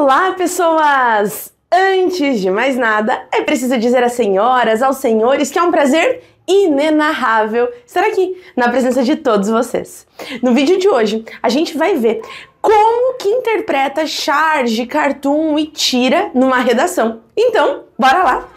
Olá, pessoas! Antes de mais nada, é preciso dizer às senhoras, aos senhores, que é um prazer inenarrável estar aqui na presença de todos vocês. No vídeo de hoje, a gente vai ver como que interpreta charge, cartoon e tira numa redação. Então, bora lá!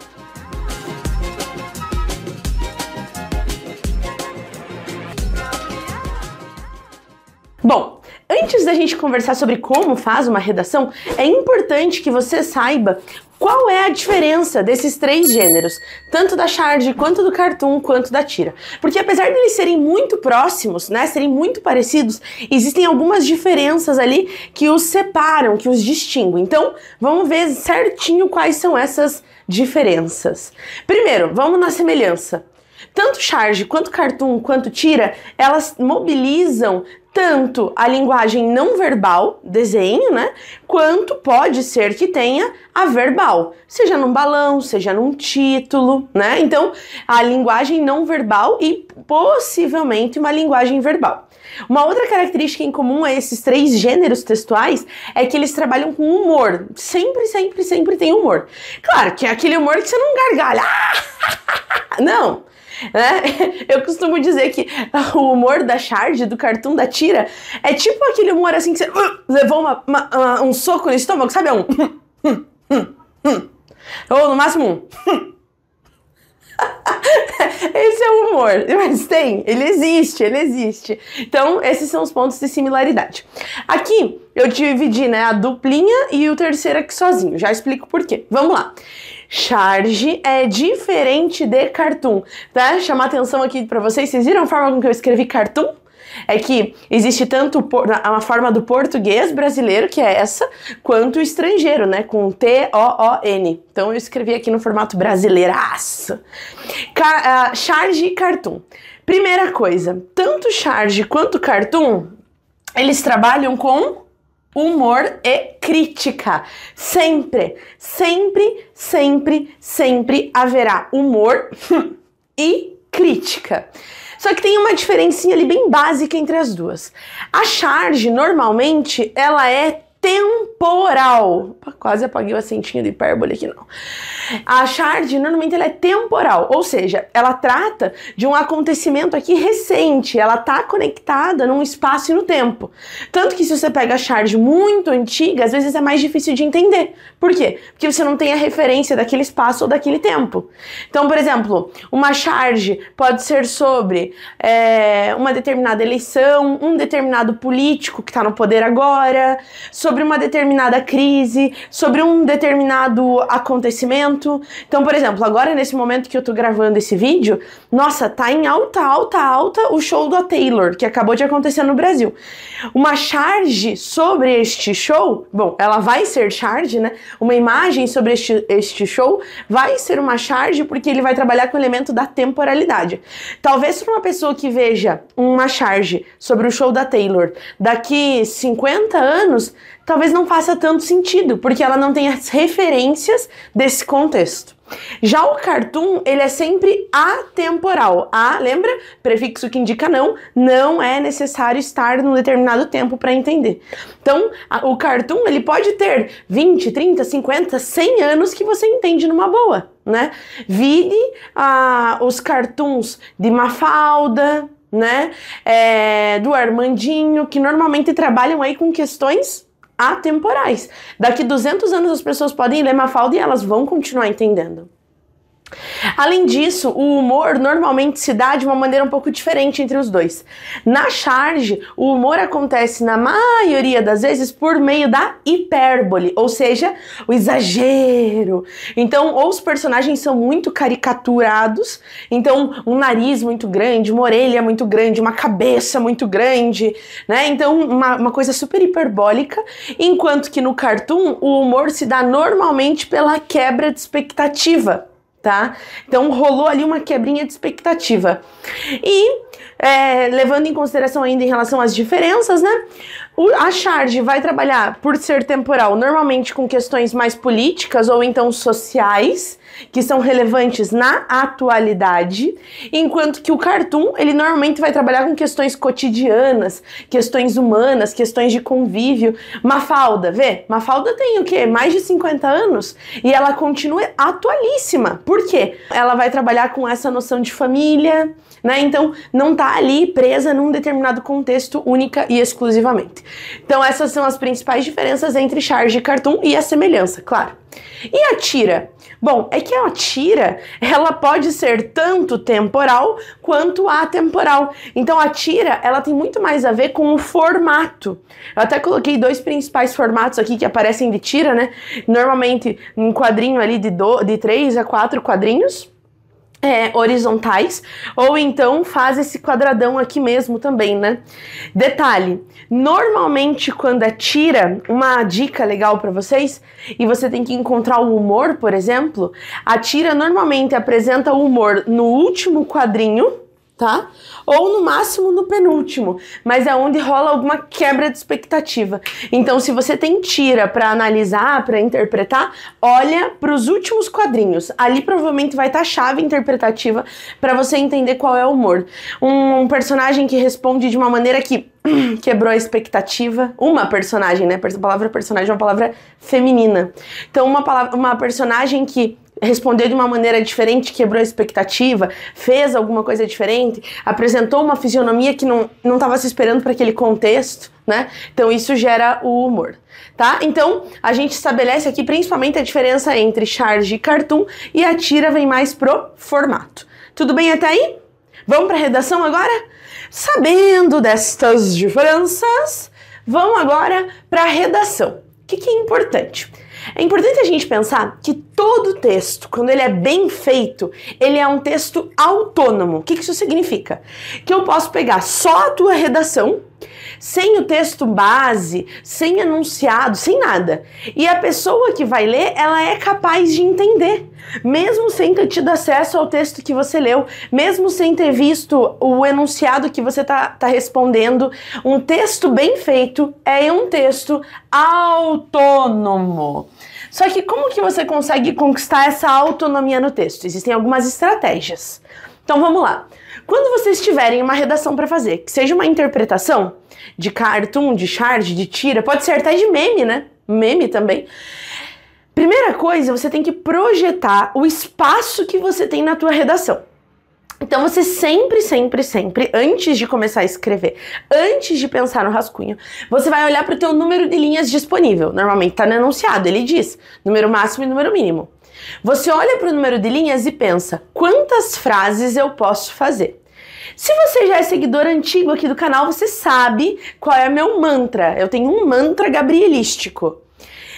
Bom, antes da gente conversar sobre como faz uma redação, é importante que você saiba qual é a diferença desses três gêneros, tanto da charge, quanto do cartoon, quanto da tira. Porque apesar de eles serem muito próximos, né, serem muito parecidos, existem algumas diferenças ali que os separam, que os distinguem. Então, vamos ver certinho quais são essas diferenças. Primeiro, vamos na semelhança. Tanto charge, quanto cartoon, quanto tira, elas mobilizam tanto a linguagem não verbal, desenho, né? Quanto pode ser que tenha a verbal, seja num balão, seja num título, né? Então, a linguagem não verbal e possivelmente uma linguagem verbal. Uma outra característica em comum a esses três gêneros textuais é que eles trabalham com humor. Sempre tem humor. Claro que é aquele humor que você não gargalha. Não! Né? Eu costumo dizer que o humor da charge, do cartoon, da tira, é tipo aquele humor assim que você levou um soco no estômago, sabe? Ou no máximo Esse é o humor, mas ele existe. Então, esses são os pontos de similaridade. Aqui, eu dividi, né, a duplinha e o terceiro aqui sozinho, já explico por quê. Vamos lá. Charge é diferente de cartoon, tá? Chamar atenção aqui pra vocês viram a forma com que eu escrevi cartoon? É que existe tanto a forma do português brasileiro, que é essa, quanto o estrangeiro, né, com T-O-O-N. Então eu escrevi aqui no formato brasileiraço. Charge e cartoon. Primeira coisa, tanto charge quanto cartoon, eles trabalham com humor e crítica. Sempre haverá humor e crítica. Só que tem uma diferencinha ali bem básica entre as duas. A charge, normalmente, ela é temporal. Quase apaguei o acentinho de hipérbole aqui, não. A charge, normalmente, ela é temporal, ou seja, ela trata de um acontecimento aqui recente, ela tá conectada num espaço e no tempo. Tanto que se você pega a charge muito antiga, às vezes é mais difícil de entender. Por quê? Porque você não tem a referência daquele espaço ou daquele tempo. Então, por exemplo, uma charge pode ser sobre uma determinada eleição, um determinado político que está no poder agora, sobre uma determinada crise, sobre um determinado acontecimento. Então, por exemplo, agora nesse momento que eu tô gravando esse vídeo, nossa, tá em alta o show da Taylor, que acabou de acontecer no Brasil. Uma charge sobre este show, bom, ela vai ser charge, né? Uma imagem sobre este show vai ser uma charge porque ele vai trabalhar com o elemento da temporalidade. Talvez para uma pessoa que veja uma charge sobre o show da Taylor daqui 50 anos, talvez não faça tanto sentido, porque ela não tem as referências desse contexto. Já o cartoon, ele é sempre atemporal. Lembra? Prefixo que indica não é necessário estar num determinado tempo para entender. Então, o cartoon, ele pode ter 20, 30, 50, 100 anos que você entende numa boa, né? Vide os cartoons de Mafalda, né? Do Armandinho, que normalmente trabalham aí com questões atemporais. Daqui 200 anos as pessoas podem ler Mafalda e elas vão continuar entendendo. Além disso, o humor normalmente se dá de uma maneira um pouco diferente entre os dois. Na charge, o humor acontece na maioria das vezes por meio da hipérbole, ou seja, o exagero. Então, ou os personagens são muito caricaturados, então um nariz muito grande, uma orelha muito grande, uma cabeça muito grande, né? Então, uma coisa super hiperbólica, enquanto que no cartoon, o humor se dá normalmente pela quebra de expectativa. Tá? Então rolou ali uma quebrinha de expectativa. E levando em consideração ainda em relação às diferenças, né? A charge vai trabalhar, por ser temporal, normalmente com questões mais políticas ou então sociais, que são relevantes na atualidade, enquanto que o cartoon, ele normalmente vai trabalhar com questões cotidianas, questões humanas, questões de convívio. Mafalda, vê? Mafalda tem o quê? Mais de 50 anos e ela continua atualíssima. Por quê? Ela vai trabalhar com essa noção de família, né? Então, não tá ali presa num determinado contexto única e exclusivamente. Então, essas são as principais diferenças entre charge e cartoon e a semelhança, claro. E a tira? Bom, é que a tira, ela pode ser tanto temporal quanto atemporal. Então, a tira, ela tem muito mais a ver com o formato. Eu até coloquei 2 principais formatos aqui que aparecem de tira, né? Normalmente, um quadrinho ali de 3 a 4 quadrinhos. Horizontais, ou então faz esse quadradão aqui mesmo também, né? Detalhe, normalmente quando é tira, uma dica legal para vocês, e você tem que encontrar o humor, por exemplo, a tira normalmente apresenta o humor no último quadrinho, tá? Ou no máximo no penúltimo, mas é onde rola alguma quebra de expectativa. Então, se você tem tira para analisar, para interpretar, olha para os últimos quadrinhos. Ali provavelmente vai estar a chave interpretativa para você entender qual é o humor. Um personagem que responde de uma maneira que quebrou a expectativa. Uma personagem, né? A palavra personagem é uma palavra feminina. Então, uma personagem que respondeu de uma maneira diferente, quebrou a expectativa, fez alguma coisa diferente, apresentou uma fisionomia que não estava se esperando para aquele contexto, né? Então isso gera o humor, tá? Então a gente estabelece aqui principalmente a diferença entre charge e cartoon e a tira vem mais pro formato. Tudo bem até aí? Vamos para a redação agora? Sabendo destas diferenças, vamos agora para a redação. O que é importante? É importante a gente pensar que todo texto, quando ele é bem feito, ele é um texto autônomo. O que isso significa? Que eu posso pegar só a tua redação, sem o texto base, sem enunciado, sem nada. E a pessoa que vai ler, ela é capaz de entender. Mesmo sem ter tido acesso ao texto que você leu, mesmo sem ter visto o enunciado que você tá respondendo, um texto bem feito é um texto autônomo. Só que como que você consegue conquistar essa autonomia no texto? Existem algumas estratégias. Então vamos lá. Quando vocês tiverem uma redação para fazer, que seja uma interpretação de cartoon, de charge, de tira, pode ser até de meme, né? Meme também. Primeira coisa, você tem que projetar o espaço que você tem na tua redação. Então você sempre, antes de começar a escrever, antes de pensar no rascunho, você vai olhar para o teu número de linhas disponível. Normalmente está no enunciado, ele diz número máximo e número mínimo. Você olha para o número de linhas e pensa, quantas frases eu posso fazer? Se você já é seguidor antigo aqui do canal, você sabe qual é o meu mantra. Eu tenho um mantra gabrielístico.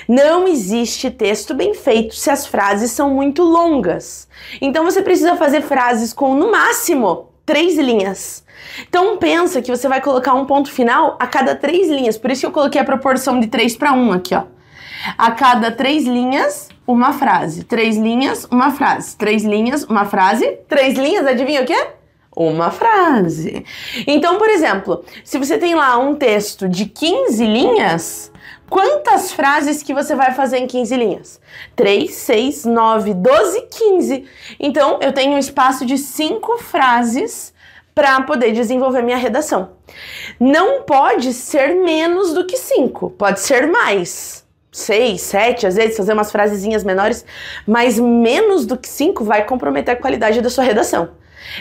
Não existe texto bem feito se as frases são muito longas. Então você precisa fazer frases com, no máximo, 3 linhas. Então pensa que você vai colocar um ponto final a cada 3 linhas. Por isso que eu coloquei a proporção de 3 para 1 aqui, ó. A cada 3 linhas, uma frase. 3 linhas, uma frase. 3 linhas, uma frase. 3 linhas, adivinha o quê? Uma frase. Então, por exemplo, se você tem lá um texto de 15 linhas... Quantas frases que você vai fazer em 15 linhas? 3, 6, 9, 12, 15. Então, eu tenho um espaço de 5 frases para poder desenvolver minha redação. Não pode ser menos do que 5, pode ser mais. 6, 7, às vezes fazer umas frasezinhas menores, mas menos do que 5 vai comprometer a qualidade da sua redação.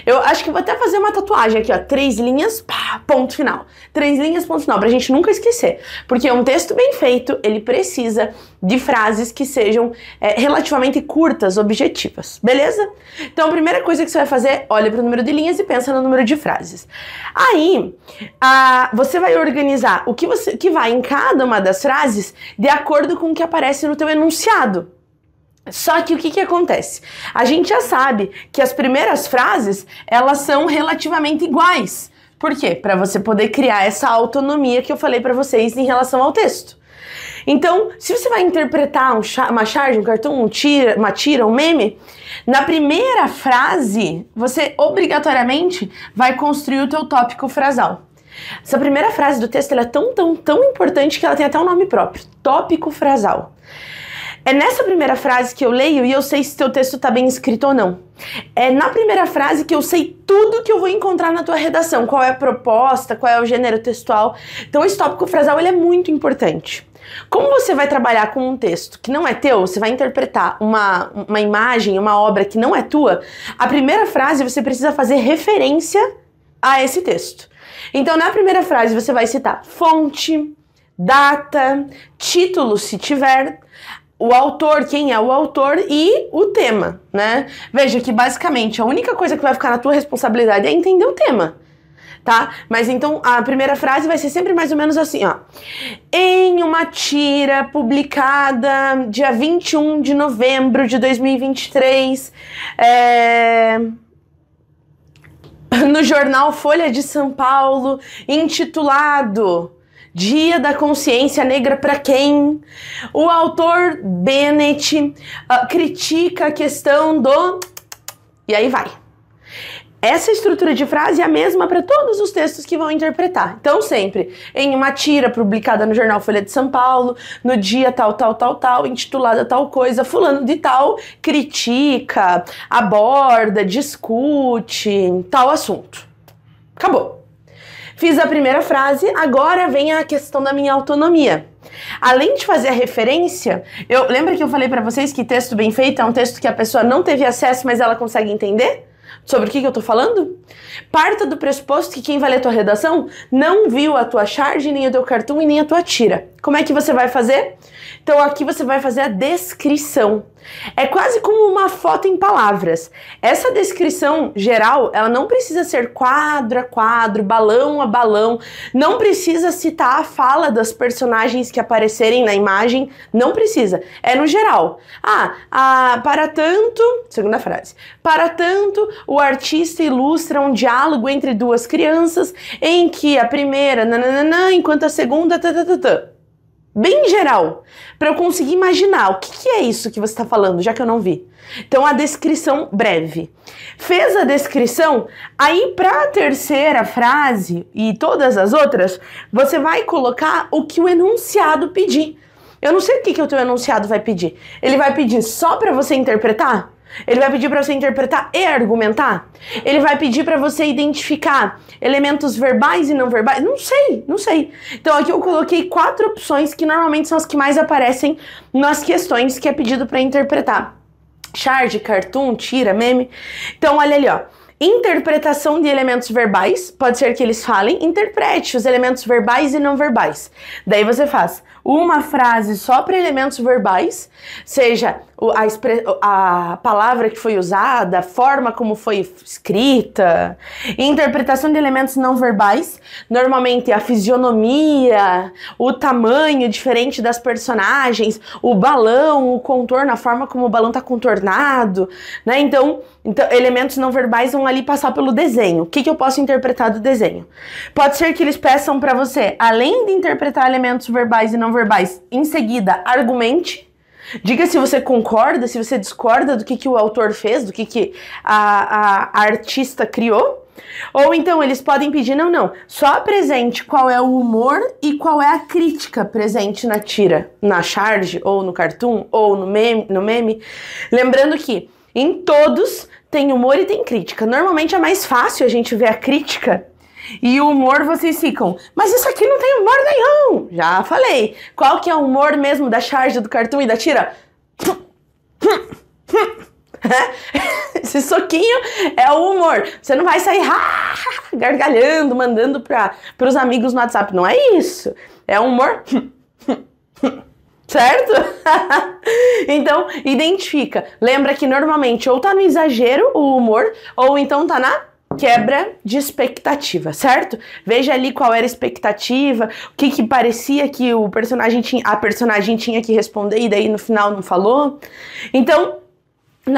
Eu acho que vou até fazer uma tatuagem aqui, ó, 3 linhas, pá, ponto final. 3 linhas, ponto final, pra gente nunca esquecer. Porque um texto bem feito, ele precisa de frases que sejam relativamente curtas, objetivas, beleza? Então a primeira coisa que você vai fazer, olha pro número de linhas e pensa no número de frases. Aí, você vai organizar o que vai em cada uma das frases de acordo com o que aparece no teu enunciado. Só que o que acontece? A gente já sabe que as primeiras frases, elas são relativamente iguais. Por quê? Para você poder criar essa autonomia que eu falei para vocês em relação ao texto. Então, se você vai interpretar uma charge, um cartoon, uma tira, um meme, na primeira frase, você obrigatoriamente vai construir o teu tópico frasal. Essa primeira frase do texto ela é tão importante que ela tem até um nome próprio, tópico frasal. É nessa primeira frase que eu leio e eu sei se teu texto tá bem escrito ou não. É na primeira frase que eu sei tudo que eu vou encontrar na tua redação, qual é a proposta, qual é o gênero textual. Então esse tópico frasal ele é muito importante. Como você vai trabalhar com um texto que não é teu, você vai interpretar uma imagem, uma obra que não é tua, a primeira frase você precisa fazer referência a esse texto. Então na primeira frase você vai citar fonte, data, título se tiver, o autor, quem é o autor e o tema, né? Veja que basicamente a única coisa que vai ficar na tua responsabilidade é entender o tema, tá? Mas então a primeira frase vai ser sempre mais ou menos assim, ó. Em uma tira publicada dia 21 de novembro de 2023, no jornal Folha de São Paulo, intitulado Dia da Consciência Negra para quem? O autor Bennett critica a questão do... E aí vai. Essa estrutura de frase é a mesma para todos os textos que vão interpretar. Então sempre, em uma tira publicada no jornal Folha de São Paulo, no dia tal, intitulada tal coisa, fulano de tal, critica, aborda, discute tal assunto. Acabou. Fiz a primeira frase, agora vem a questão da minha autonomia. Além de fazer a referência, lembra que eu falei para vocês que texto bem feito é um texto que a pessoa não teve acesso, mas ela consegue entender? Sobre o que eu tô falando? Parta do pressuposto que quem vai ler tua redação não viu a tua charge, nem o teu cartoon e nem a tua tira. Como é que você vai fazer? Então aqui você vai fazer a descrição. É quase como uma foto em palavras. Essa descrição geral, ela não precisa ser quadro a quadro, balão a balão, não precisa citar a fala das personagens que aparecerem na imagem, não precisa. É no geral. Para tanto, segunda frase, para tanto o artista ilustra um diálogo entre duas crianças em que a primeira, nananana, enquanto a segunda, bem geral, para eu conseguir imaginar o que é isso que você está falando, já que eu não vi. Então, a descrição breve. Fez a descrição, aí para a terceira frase e todas as outras, você vai colocar o que o enunciado pedir. Eu não sei o que o teu enunciado vai pedir. Ele vai pedir só para você interpretar? Ele vai pedir para você interpretar e argumentar? Ele vai pedir para você identificar elementos verbais e não verbais? Não sei. Então aqui eu coloquei 4 opções que normalmente são as que mais aparecem nas questões que é pedido para interpretar. Charge, cartoon, tira, meme. Então olha ali, ó. Interpretação de elementos verbais, pode ser que eles falem, interprete os elementos verbais e não verbais. Daí você faz uma frase só para elementos verbais, seja a palavra que foi usada, a forma como foi escrita. Interpretação de elementos não verbais, normalmente a fisionomia, o tamanho diferente das personagens, o balão, o contorno, a forma como o balão está contornado, né? Então, elementos não verbais vão ali passar pelo desenho. O que eu posso interpretar do desenho? Pode ser que eles peçam para você, além de interpretar elementos verbais e não verbais, em seguida, argumente. Diga se você concorda, se você discorda do que o autor fez, do que a artista criou. Ou então eles podem pedir, não, só apresente qual é o humor e qual é a crítica presente na tira, na charge, ou no cartoon, ou no meme. Lembrando que em todos tem humor e tem crítica. Normalmente é mais fácil a gente ver a crítica e o humor vocês ficam, mas isso aqui não tem humor nenhum. Já falei. Qual que é o humor mesmo da charge, do cartoon e da tira? Esse soquinho é o humor. Você não vai sair gargalhando, mandando para os amigos no WhatsApp. Não é isso. É um humor... Certo? Então, identifica. Lembra que normalmente ou tá no exagero o humor, ou então tá na quebra de expectativa, certo? Veja ali qual era a expectativa, o que parecia que a personagem tinha que responder e daí no final não falou. Então,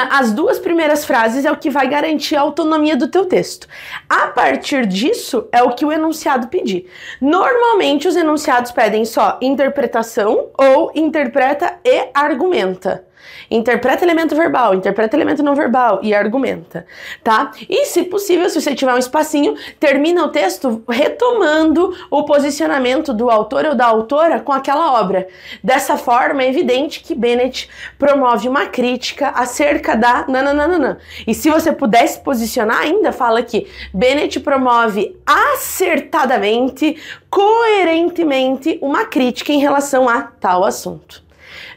as 2 primeiras frases é o que vai garantir a autonomia do teu texto. A partir disso, é o que o enunciado pedir. Normalmente, os enunciados pedem só interpretação ou interpreta e argumenta. Interpreta elemento verbal, interpreta elemento não verbal e argumenta, tá? E, se possível, se você tiver um espacinho, termina o texto retomando o posicionamento do autor ou da autora com aquela obra. Dessa forma, é evidente que Bennett promove uma crítica acerca da nananana. E se você pudesse posicionar ainda, fala que Bennett promove acertadamente, coerentemente, uma crítica em relação a tal assunto.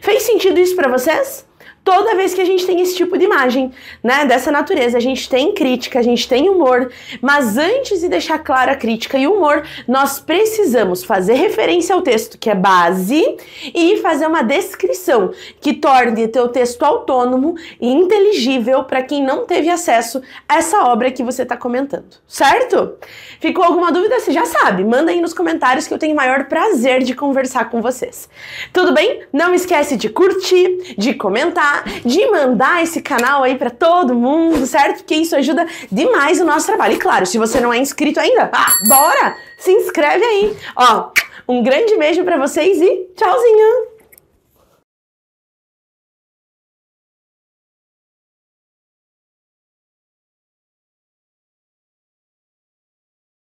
Fez sentido isso para vocês? Toda vez que a gente tem esse tipo de imagem, né, dessa natureza, a gente tem crítica, a gente tem humor, mas antes de deixar clara a crítica e o humor, nós precisamos fazer referência ao texto, que é base, e fazer uma descrição que torne teu texto autônomo e inteligível para quem não teve acesso a essa obra que você está comentando, certo? Ficou alguma dúvida? Você já sabe, manda aí nos comentários que eu tenho o maior prazer de conversar com vocês. Tudo bem? Não esquece de curtir, de comentar, de mandar esse canal aí pra todo mundo, certo? Porque isso ajuda demais o nosso trabalho. E claro, se você não é inscrito ainda, bora! Se inscreve aí! Ó, um grande beijo pra vocês e tchauzinho!